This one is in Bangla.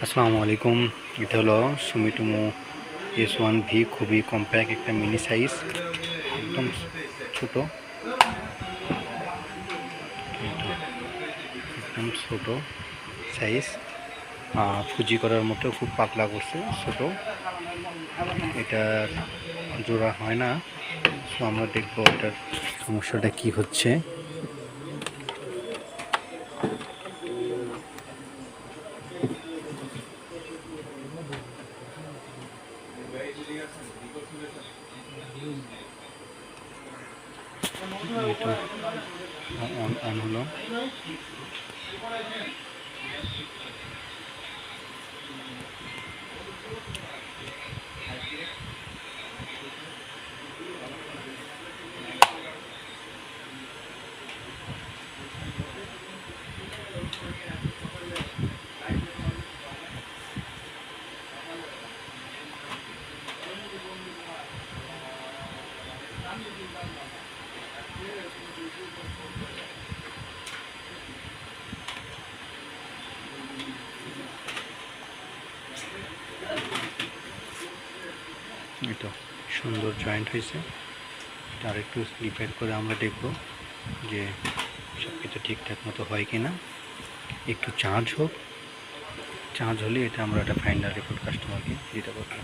আসসালামু আলাইকুম। এটা হলো সুমিটোমো S1V, খুবই কম্প্যাক্ট একটা মিনি সাইজ, একদম ছোট, একদম ছোট সাইজ। ফুজি করার মতো খুব পাতলা করছে, ছোট। এটা জোড়া হয় না। সো আমরা দেখবো এটার সমস্যাটা কি হচ্ছে। এটা অন হলো। এটা সুন্দর জয়েন্ট হয়েছে। আর একটু রিপেয়ার করে আমরা দেখব যে সব কিছু ঠিকঠাক মতো হয় কি না। একটু চার্জ হোক, চার্জ হলে এটা আমরা একটা ফাইনাল রিপোর্ট কাস্টমারকে দিতে পারবো।